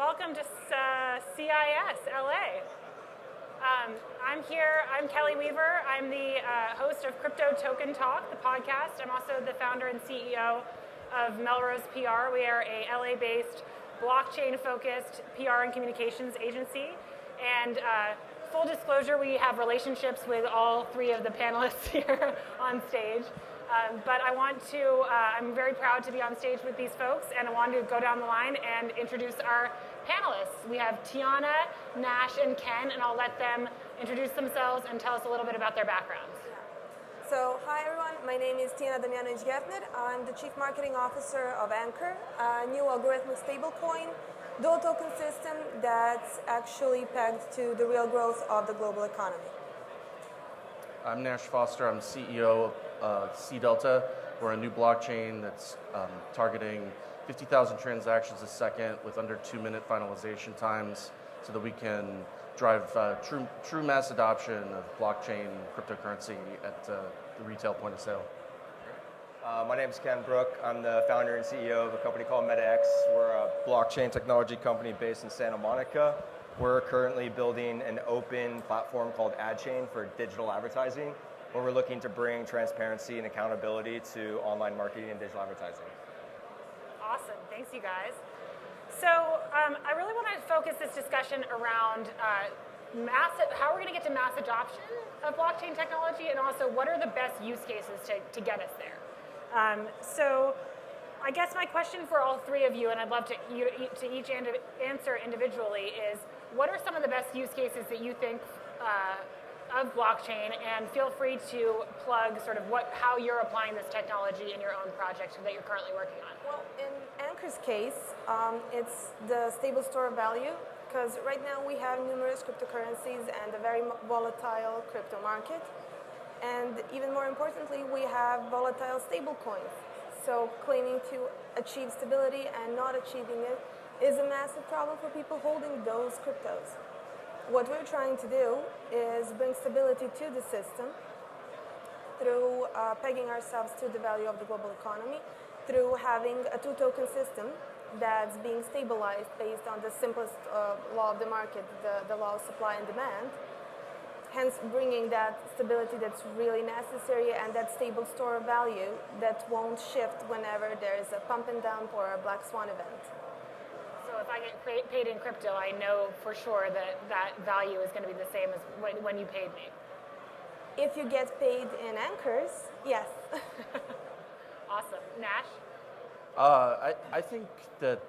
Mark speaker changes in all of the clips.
Speaker 1: Welcome to CIS LA. I'm Kelley Weaver. I'm the host of Crypto Token Talk, the podcast. I'm also the founder and CEO of Melrose PR. We are a LA-based, blockchain-focused PR and communications agency. And full disclosure, we have relationships with all three of the panelists here on stage. But I'm very proud to be on stage with these folks, and I wanted to go down the line and introduce our panelists. We have Tiana, Nash, and Ken, and I'll let them introduce themselves and tell us a little bit about their backgrounds.
Speaker 2: So, hi everyone, my name is Tiana Damjanovic-Gertner. I'm the Chief Marketing Officer of Anchor, a new algorithmic stablecoin, dual token system that's actually pegged to the real growth of the global economy.
Speaker 3: I'm Nash Foster. I'm CEO of C-Delta. We're a new blockchain that's targeting 50,000 transactions a second with under 2-minute finalization times so that we can drive true mass adoption of blockchain cryptocurrency at the retail point of sale.
Speaker 4: My name is Ken Brook. I'm the founder and CEO of a company called MetaX. We're a blockchain technology company based in Santa Monica. We're currently building an open platform called AdChain for digital advertising, where we're looking to bring transparency and accountability to online marketing and digital advertising.
Speaker 1: Awesome. Thanks, you guys. So I really want to focus this discussion around how we're going to get to mass adoption of blockchain technology, and also what are the best use cases to get us there. So I guess my question for all three of you, and I'd love to each answer individually, is what are some of the best use cases that you think of blockchain, and feel free to plug sort of how you're applying this technology in your own project that you're currently working on.
Speaker 2: Well, in Anchor's case, it's the stable store of value, because right now we have numerous cryptocurrencies and a very volatile crypto market. And even more importantly, we have volatile stable coins. So claiming to achieve stability and not achieving it is a massive problem for people holding those cryptos. What we're trying to do is bring stability to the system through pegging ourselves to the value of the global economy, through having a two-token system that's being stabilized based on the simplest law of the market, the law of supply and demand, hence bringing that stability that's really necessary and that stable store of value that won't shift whenever there's a pump and dump or a black swan event.
Speaker 1: So if I get paid in crypto, I know for sure that value is going to be the same as when you paid me.
Speaker 2: If you get paid in Anchors, yes.
Speaker 1: Awesome. Nash?
Speaker 3: I think that,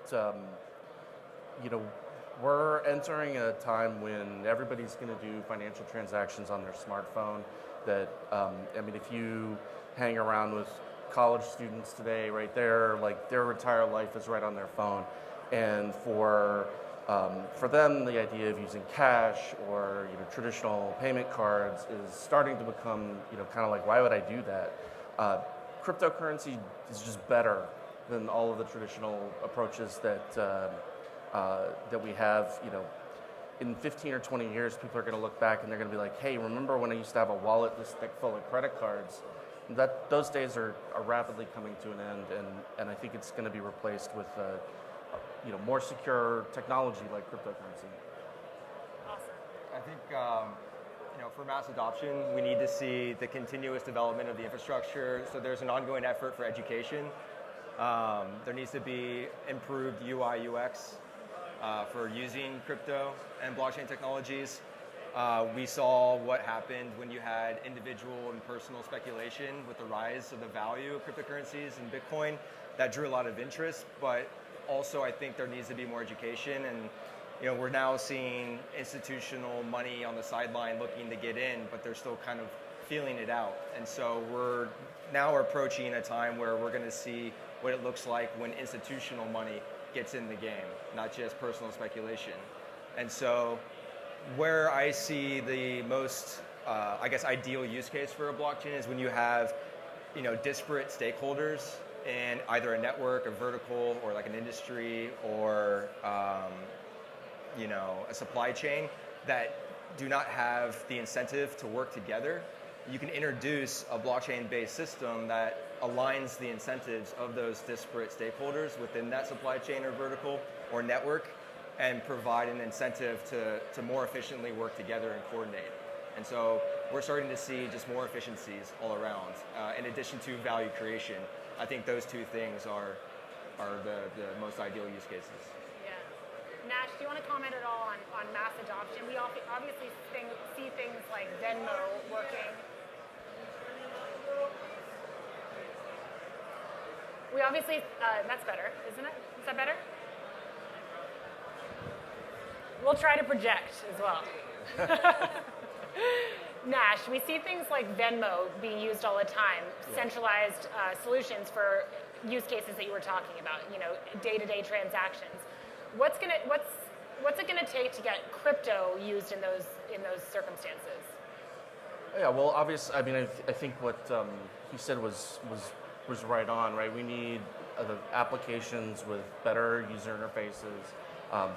Speaker 3: we're entering a time when everybody's going to do financial transactions on their smartphone. That, if you hang around with college students today, right there, like their entire life is right on their phone. And for them, the idea of using cash or traditional payment cards is starting to become kind of like, why would I do that? Cryptocurrency is just better than all of the traditional approaches that we have. In 15 or 20 years, people are going to look back and they're going to be like, hey, remember when I used to have a wallet this thick full of credit cards? Those days are rapidly coming to an end, and I think it's going to be replaced with more secure technology like cryptocurrency.
Speaker 1: Awesome.
Speaker 4: I think for mass adoption, we need to see the continuous development of the infrastructure. So there's an ongoing effort for education. There needs to be improved UI UX for using crypto and blockchain technologies. We saw what happened when you had individual and personal speculation with the rise of the value of cryptocurrencies and Bitcoin. That drew a lot of interest, but also I think there needs to be more education, and we're now seeing institutional money on the sideline looking to get in, but they're still kind of feeling it out. And so we're now approaching a time where we're going to see what it looks like when institutional money gets in the game, not just personal speculation. And so where I see the most, ideal use case for a blockchain is when you have, disparate stakeholders in either a network, a vertical, or like an industry, or, a supply chain that do not have the incentive to work together. You can introduce a blockchain-based system that aligns the incentives of those disparate stakeholders within that supply chain or vertical or network and provide an incentive to more efficiently work together and coordinate. And so we're starting to see just more efficiencies all around. In addition to value creation, I think those two things are the most ideal use cases.
Speaker 1: Yeah. Nash, do you want to comment at all on mass adoption? We obviously see things like Venmo working. We obviously, that's better, isn't it? Is that better? We'll try to project as well. Nash, we see things like Venmo being used all the time, centralized solutions for use cases that you were talking about, day-to-day transactions. What's it gonna take to get crypto used in those circumstances?
Speaker 3: Yeah, well, obviously, I mean, I think what he said was right on, right? We need applications with better user interfaces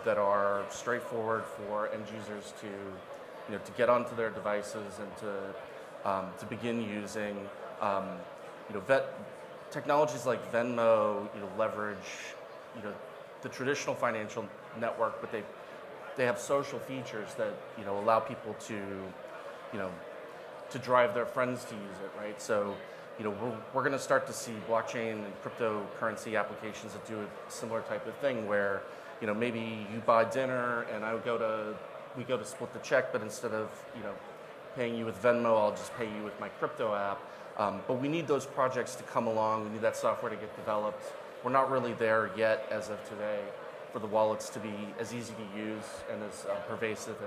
Speaker 3: that are straightforward for end users to get onto their devices and to begin using. Technologies like Venmo, leverage, the traditional financial network, but they have social features that allow people to drive their friends to use it, right? So, we're going to start to see blockchain and cryptocurrency applications that do a similar type of thing, where maybe you buy dinner and we go to split the check, but instead of paying you with Venmo, I'll just pay you with my crypto app. But we need those projects to come along. We need that software to get developed. We're not really there yet as of today for the wallets to be as easy to use and as pervasive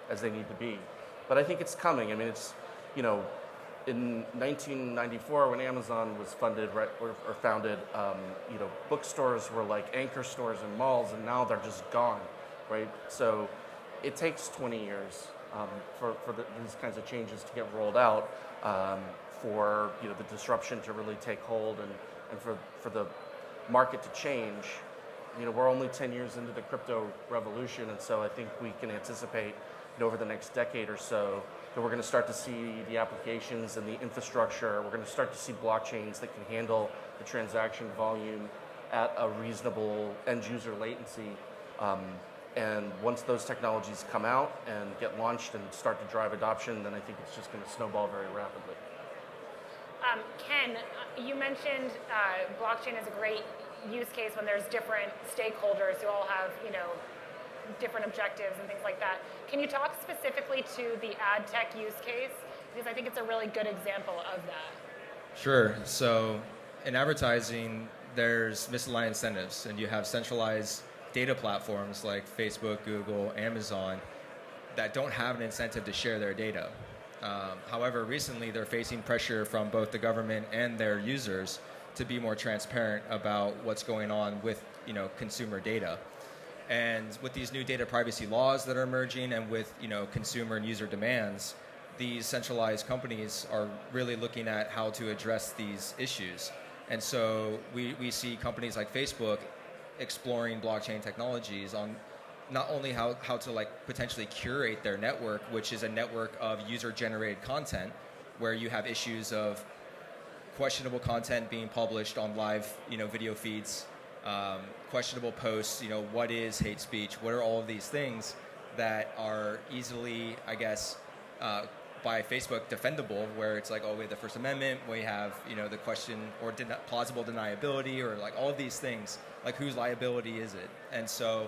Speaker 3: as they need to be. But I think it's coming. I mean, it's in 1994 when Amazon was founded, bookstores were like anchor stores in malls, and now they're just gone, right? So it takes 20 years for these kinds of changes to get rolled out, for the disruption to really take hold, and for the market to change. We're only 10 years into the crypto revolution, and so I think we can anticipate over the next decade or so that we're going to start to see the applications and the infrastructure. We're going to start to see blockchains that can handle the transaction volume at a reasonable end user latency. And once those technologies come out and get launched and start to drive adoption, then I think it's just going to snowball very rapidly.
Speaker 1: Ken, you mentioned blockchain is a great use case when there's different stakeholders who all have, different objectives and things like that. Can you talk specifically to the ad tech use case? Because I think it's a really good example of that.
Speaker 5: Sure. So in advertising, there's misaligned incentives, and you have centralized data platforms like Facebook, Google, Amazon that don't have an incentive to share their data. However, recently they're facing pressure from both the government and their users to be more transparent about what's going on with consumer data. And with these new data privacy laws that are emerging, and with consumer and user demands, these centralized companies are really looking at how to address these issues. And so we see companies like Facebook exploring blockchain technologies on not only how to potentially curate their network, which is a network of user-generated content, where you have issues of questionable content being published on live video feeds, questionable posts, what is hate speech, what are all of these things that are easily, I guess, by Facebook defendable, where it's like, oh, we have the First Amendment, we have, the question or plausible deniability, or all of these things, whose liability is it? And so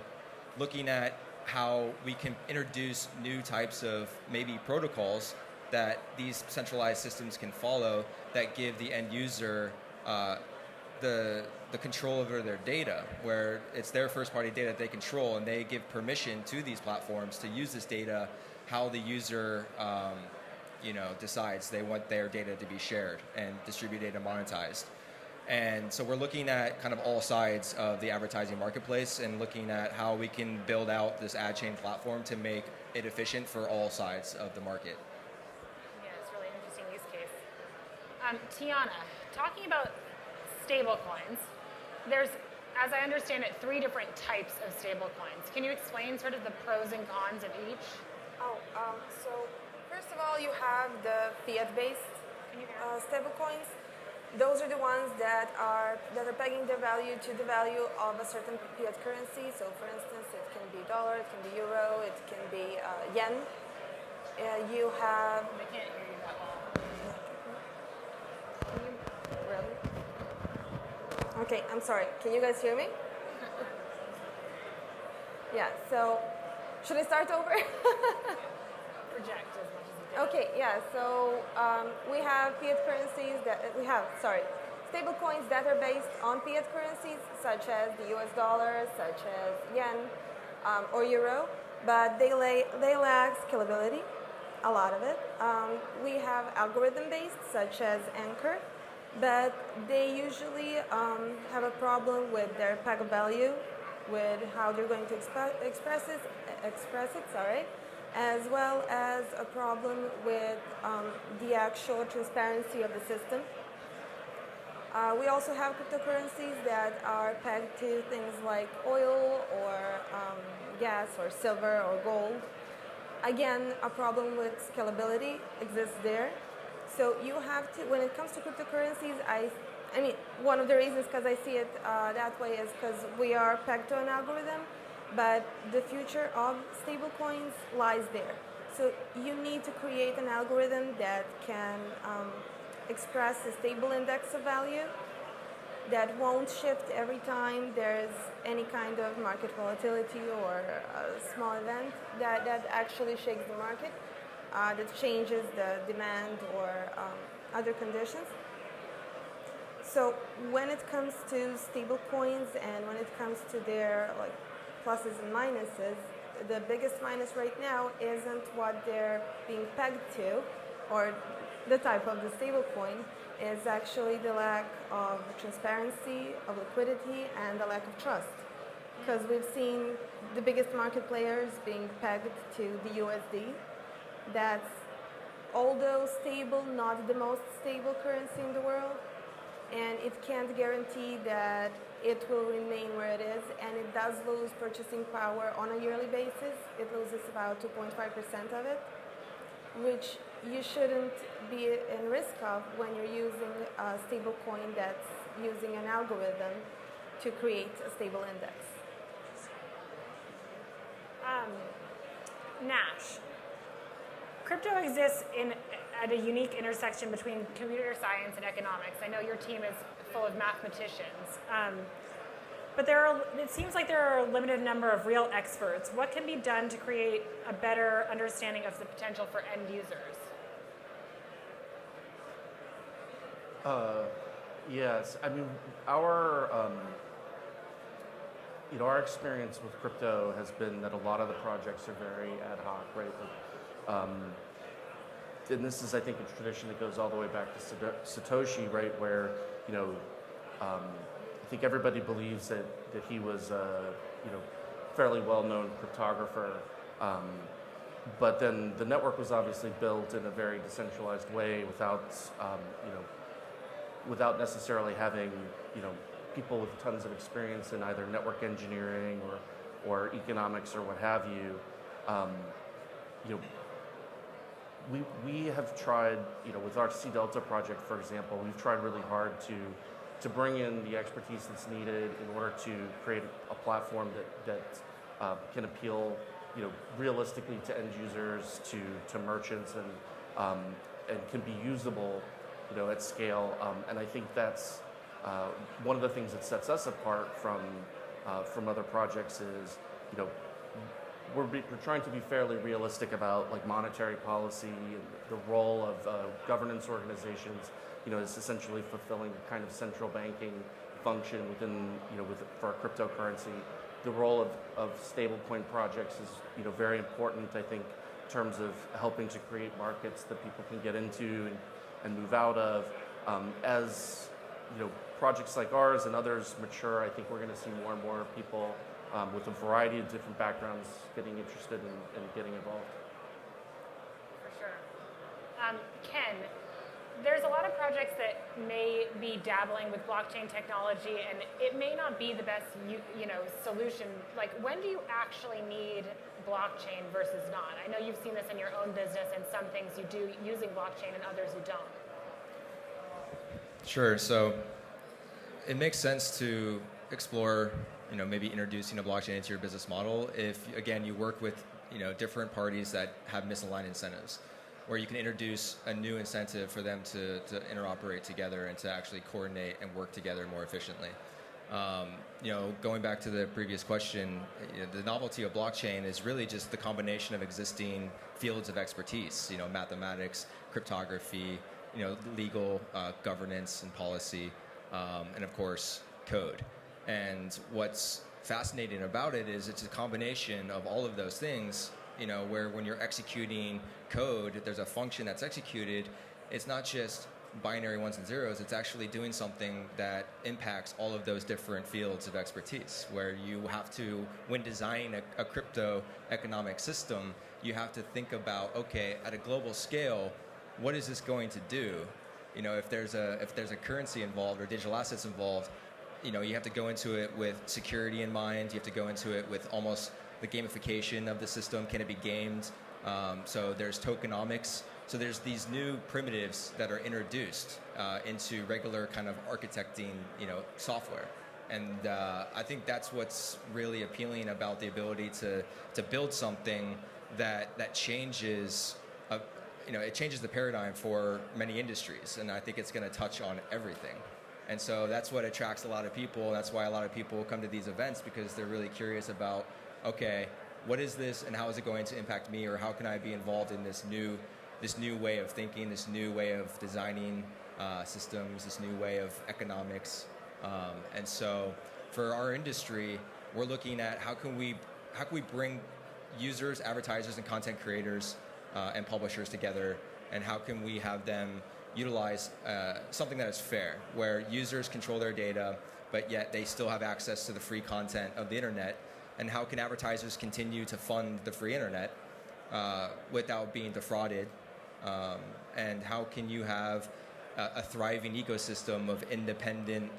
Speaker 5: looking at how we can introduce new types of maybe protocols that these centralized systems can follow that give the end user the control over their data, where it's their first-party data that they control, and they give permission to these platforms to use this data how the user decides they want their data to be shared and distributed and monetized. And so we're looking at kind of all sides of the advertising marketplace and looking at how we can build out this ad chain platform to make it efficient for all sides of the market.
Speaker 1: Yeah, it's a really interesting use case. Tiana, talking about stablecoins, there's, as I understand it, 3 different types of stablecoins. Can you explain sort of the pros and cons of each?
Speaker 2: So first of all, you have the fiat-based stablecoins, those are the ones that are pegging their value to the value of a certain fiat currency. So, for instance, it can be dollar, it can be euro, it can be yen. You have.
Speaker 1: I can't hear you that well.
Speaker 2: Really? Okay, I'm sorry. Can you guys hear me? Yeah. So, should I start over?
Speaker 1: Project as much as you can.
Speaker 2: Okay, yeah, so we have fiat currencies stable coins that are based on fiat currencies, such as the US dollar, such as yen or euro, but they lack scalability, a lot of it. We have algorithm-based, such as Anchor, but they usually have a problem with their peg of value, with how they're going to express it, as well as a problem with the actual transparency of the system. We also have cryptocurrencies that are pegged to things like oil or gas or silver or gold. Again, a problem with scalability exists there. So you have to, when it comes to cryptocurrencies, I mean, one of the reasons because I see it that way is because we are pegged to an algorithm. But the future of stablecoins lies there. So you need to create an algorithm that can express a stable index of value that won't shift every time there's any kind of market volatility or a small event that actually shakes the market, that changes the demand or other conditions. So when it comes to stablecoins and when it comes to their pluses and minuses, the biggest minus right now isn't what they're being pegged to, or the type of the stablecoin, is actually the lack of transparency, of liquidity, and the lack of trust. Because we've seen the biggest market players being pegged to the USD. That's, although stable, not the most stable currency in the world, and it can't guarantee that it will remain where it is, and it does lose purchasing power on a yearly basis. It loses about 2.5% of it, which you shouldn't be in risk of when you're using a stable coin that's using an algorithm to create a stable index.
Speaker 1: Nash. Crypto exists at a unique intersection between computer science and economics. I know your team is full of mathematicians, but it seems like there are a limited number of real experts. What can be done to create a better understanding of the potential for end users?
Speaker 3: Yes, I mean, our experience with crypto has been that a lot of the projects are very ad hoc, right? And this is, I think, a tradition that goes all the way back to Satoshi, right? Where, I think everybody believes that he was a, fairly well-known cryptographer. But then the network was obviously built in a very decentralized way without necessarily having, people with tons of experience in either network engineering or economics or what have you. We have tried, with our C Delta project, for example, we've tried really hard to bring in the expertise that's needed in order to create a platform that can appeal, realistically to end users, to merchants, and can be usable, at scale. And I think that's one of the things that sets us apart from other projects is, we're trying to be fairly realistic about monetary policy and the role of governance organizations. Is essentially fulfilling a kind of central banking function within, for a cryptocurrency. The role of stablecoin projects is, very important. I think in terms of helping to create markets that people can get into and move out of. As projects like ours and others mature, I think we're going to see more and more people with a variety of different backgrounds getting interested and getting involved.
Speaker 1: For sure. Ken, there's a lot of projects that may be dabbling with blockchain technology, and it may not be the best solution. When do you actually need blockchain versus not? I know you've seen this in your own business, and some things you do using blockchain and others you don't.
Speaker 5: Sure. So it makes sense to explore, maybe introducing a blockchain into your business model if, again, you work with, different parties that have misaligned incentives, where you can introduce a new incentive for them to interoperate together and to actually coordinate and work together more efficiently. Going back to the previous question, the novelty of blockchain is really just the combination of existing fields of expertise, mathematics, cryptography, legal, governance and policy, and of course, code. And what's fascinating about it is it's a combination of all of those things, where when you're executing code, there's a function that's executed. It's not just binary ones and zeros, it's actually doing something that impacts all of those different fields of expertise, where you have to, when designing a crypto economic system, you have to think about, okay, at a global scale, what is this going to do? If there's a currency involved or digital assets involved, you have to go into it with security in mind. You have to go into it with almost the gamification of the system. Can it be gamed? So there's tokenomics. So there's these new primitives that are introduced into regular kind of architecting, software. And I think that's what's really appealing about the ability to build something that changes, it changes the paradigm for many industries. And I think it's going to touch on everything. And so that's what attracts a lot of people. That's why a lot of people come to these events, because they're really curious about, okay, what is this and how is it going to impact me, or how can I be involved in this new way of thinking, this new way of designing systems, this new way of economics. And so for our industry, we're looking at how can we bring users, advertisers, and content creators and publishers together, and how can we have them utilize something that is fair, where users control their data, but yet they still have access to the free content of the internet. And how can advertisers continue to fund the free internet without being defrauded? And how can you have a thriving ecosystem of independent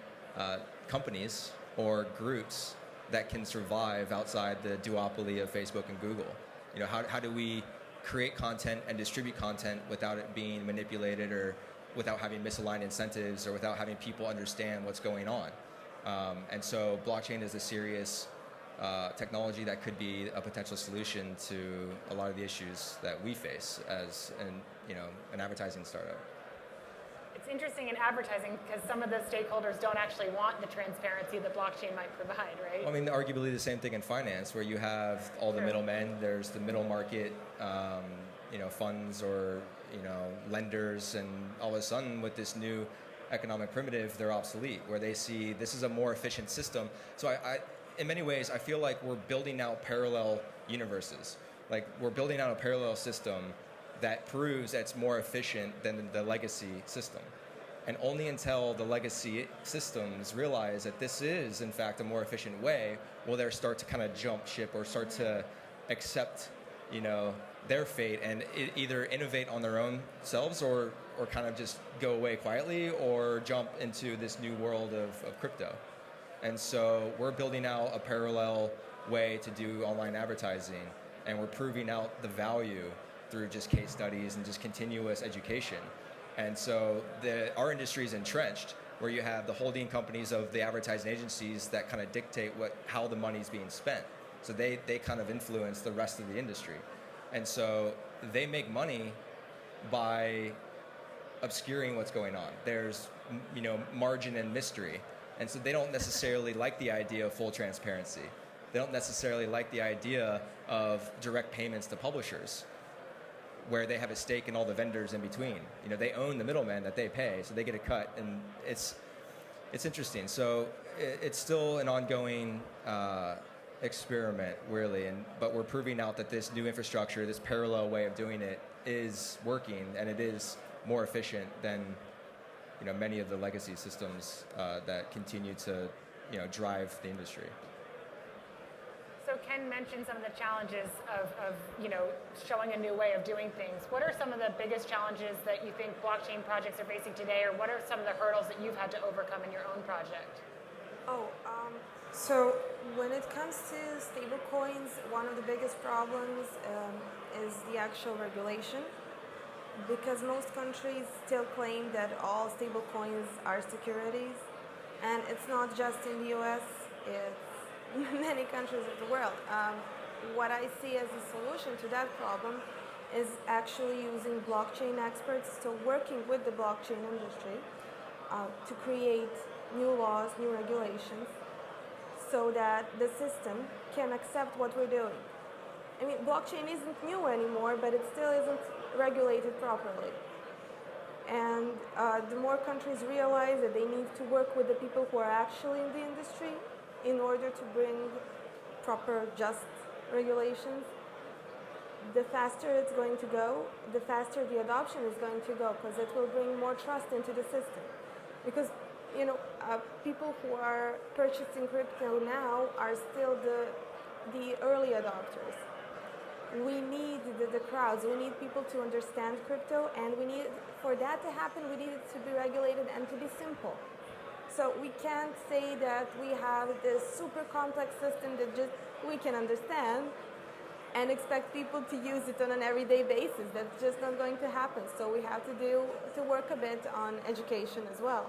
Speaker 5: companies or groups that can survive outside the duopoly of Facebook and Google? How do we create content and distribute content without it being manipulated, or without having misaligned incentives, or without having people understand what's going on? And so blockchain is a serious technology that could be a potential solution to a lot of the issues that we face as an advertising startup.
Speaker 1: It's interesting in advertising because some of the stakeholders don't actually want the transparency that blockchain might provide, right?
Speaker 5: I mean, arguably the same thing in finance, where you have all the middlemen. There's the middle market, funds or lenders, and all of a sudden with this new economic primitive, they're obsolete. Where they see this is a more efficient system. So I in many ways, I feel like we're building out parallel universes. Like we're building out a parallel system that proves that it's more efficient than the legacy system. And only until the legacy systems realize that this is, in fact, a more efficient way, will they start to kind of jump ship or start to accept, their fate and either innovate on their own selves or kind of just go away quietly or jump into this new world of crypto. And so we're building out a parallel way to do online advertising, and we're proving out the value through just case studies and just continuous education. And so our industry is entrenched, where you have the holding companies of the advertising agencies that kind of dictate how the money's being spent. So they kind of influence the rest of the industry. And so they make money by obscuring what's going on. There's margin and mystery. And so they don't necessarily like the idea of full transparency. They don't necessarily like the idea of direct payments to publishers, where they have a stake in all the vendors in between. They own the middleman that they pay, so they get a cut, and it's interesting. So it's still an ongoing experiment, really, but we're proving out that this new infrastructure, this parallel way of doing it, is working, and it is more efficient than many of the legacy systems that continue to drive the industry.
Speaker 1: So Ken mentioned some of the challenges of showing a new way of doing things. What are some of the biggest challenges that you think blockchain projects are facing today, or what are some of the hurdles that you've had to overcome in your own project?
Speaker 2: So when it comes to stablecoins, one of the biggest problems is the actual regulation. because most countries still claim that all stable coins are securities, and it's not just in the US, it's many countries of the world. What I see as a solution to that problem is actually using blockchain experts, so working with the blockchain industry to create new laws, new regulations, so that the system can accept what we're doing. I mean, blockchain isn't new anymore, but it still isn't regulated properly. And the more countries realize that they need to work with the people who are actually in the industry in order to bring proper, just regulations, the faster it's going to go, the faster the adoption is going to go, because it will bring more trust into the system. Because, you know, people who are purchasing crypto now are still the early adopters. We need the crowds, we need people to understand crypto, and for that to happen, we need it to be regulated and to be simple. So we can't say that we have this super complex system that just we can understand and expect people to use it on an everyday basis. That's just not going to happen. So we have to work a bit on education as well.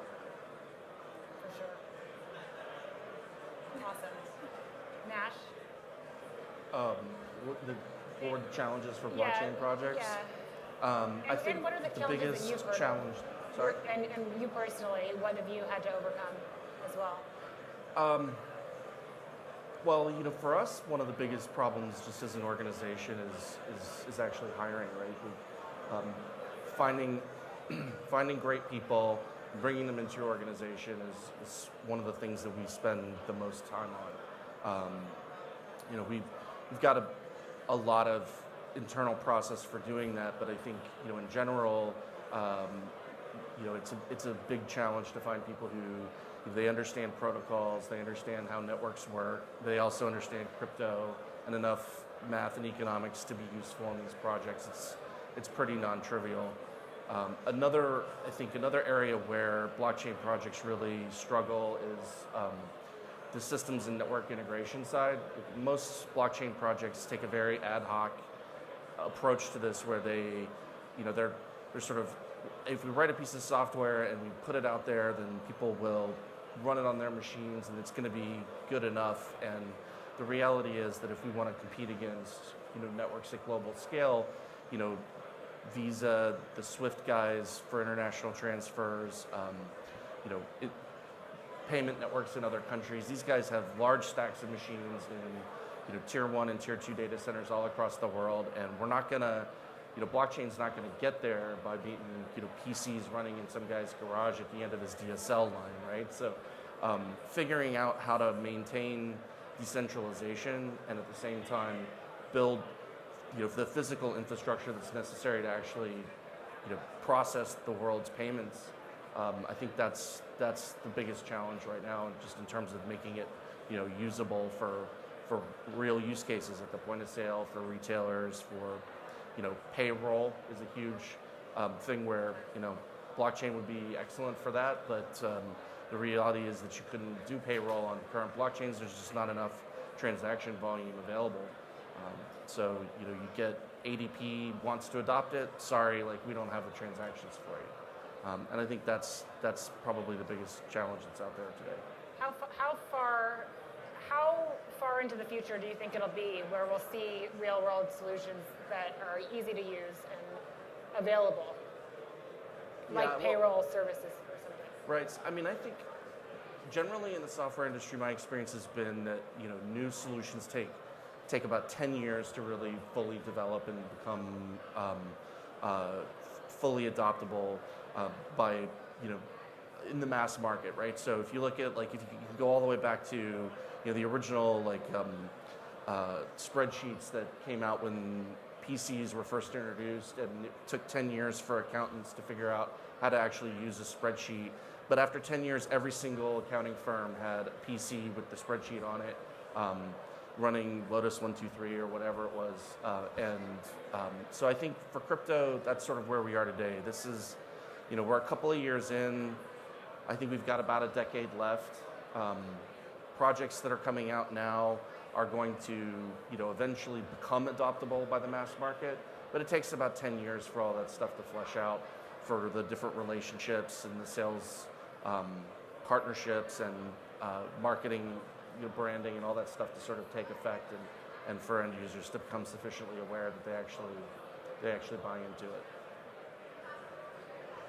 Speaker 1: For sure. Awesome. Nash?
Speaker 3: What the challenges for blockchain projects?
Speaker 1: Yeah.
Speaker 3: I think
Speaker 1: and what are the
Speaker 3: the
Speaker 1: challenges
Speaker 3: biggest
Speaker 1: that you've heard
Speaker 3: challenge.
Speaker 1: of?
Speaker 3: Sorry.
Speaker 1: And you personally, what have you had to overcome as well?
Speaker 3: Well, you know, for us, one of the biggest problems just as an organization is actually hiring, right? Finding great people, bringing them into your organization is one of the things that we spend the most time on. You know, we've got a lot of internal process for doing that, but I think, you know, in general, you know, it's a big challenge to find people who they understand protocols, they understand how networks work, they also understand crypto and enough math and economics to be useful in these projects. It's pretty non-trivial. Another area where blockchain projects really struggle is the systems and network integration side. Most blockchain projects take a very ad hoc approach to this, where they're sort of, if we write a piece of software and we put it out there, then people will run it on their machines and it's going to be good enough. And the reality is that if we want to compete against, you know, networks at global scale, you know, Visa, the SWIFT guys for international transfers, you know, payment networks in other countries, these guys have large stacks of machines in, you know, tier 1 and tier 2 data centers all across the world, and we're not going to, you know, blockchain's not going to get there by beating, you know, PCs running in some guy's garage at the end of his DSL line, right? So figuring out how to maintain decentralization and at the same time build, you know, the physical infrastructure that's necessary to actually, you know, process the world's payments. I think that's the biggest challenge right now, just in terms of making it, you know, usable for real use cases at the point of sale, for retailers, for, you know, payroll is a huge thing where, you know, blockchain would be excellent for that, but the reality is that you couldn't do payroll on current blockchains. There's just not enough transaction volume available. So, you know, you get ADP wants to adopt it. Sorry, like, we don't have the transactions for you. And I think that's probably the biggest challenge that's out there today.
Speaker 1: How far into the future do you think it'll be where we'll see real-world solutions that are easy to use and available, like payroll services or something?
Speaker 3: Right. I mean, I think generally in the software industry, my experience has been that, you know, new solutions take about 10 years to really fully develop and become fully adoptable by, you know, in the mass market, right? So if you look at, like, if you can go all the way back to, you know, the original, like, spreadsheets that came out when PCs were first introduced, and it took 10 years for accountants to figure out how to actually use a spreadsheet. But after 10 years, every single accounting firm had a PC with the spreadsheet on it, running Lotus 123 or whatever it was. So I think for crypto, that's sort of where we are today. This is, you know, we're a couple of years in. I think we've got about a decade left. Projects that are coming out now are going to, you know, eventually become adoptable by the mass market. but it takes about 10 years for all that stuff to flesh out, for the different relationships and the sales partnerships and marketing, branding and all that stuff to sort of take effect, and for end users to become sufficiently aware that they actually buy into it.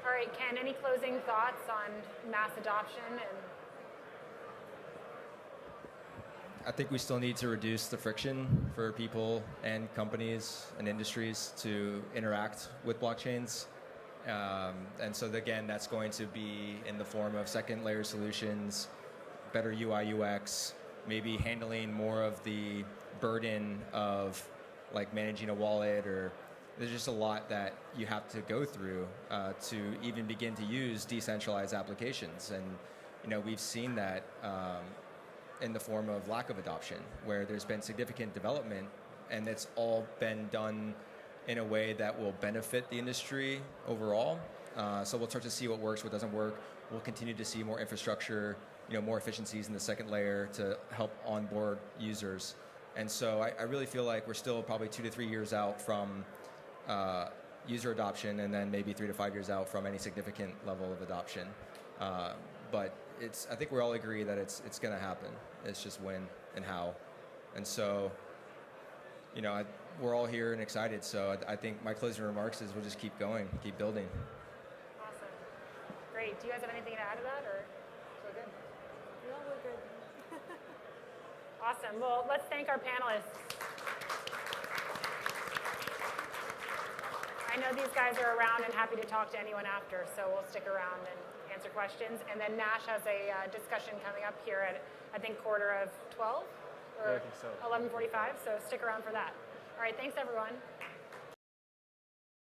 Speaker 1: All right, Ken, any closing thoughts on mass adoption? And
Speaker 5: I think we still need to reduce the friction for people and companies and industries to interact with blockchains. And so again, that's going to be in the form of second layer solutions, better UI UX, maybe handling more of the burden of like managing a wallet, or there's just a lot that you have to go through to even begin to use decentralized applications. And we've seen that in the form of lack of adoption, where there's been significant development and it's all been done in a way that will benefit the industry overall. So we'll start to see what works, what doesn't work. We'll continue to see more infrastructure, more efficiencies in the second layer to help onboard users. And so I really feel like we're still probably 2 to 3 years out from user adoption, and then maybe 3 to 5 years out from any significant level of adoption. But I think we all agree that it's going to happen. It's just when and how. And so, we're all here and excited. So I think my closing remarks is we'll just keep going, keep building.
Speaker 1: awesome. Great. Do you guys have anything to add to that, or so good?
Speaker 2: No, we're good.
Speaker 1: Awesome. Well, let's thank our panelists. I know these guys are around and happy to talk to anyone after, so we'll stick around and answer questions. And then Nash has a discussion coming up here at, I think, 11:45, or
Speaker 3: Yeah, I think so.
Speaker 1: 11:45, so stick around for that. All right, thanks, everyone.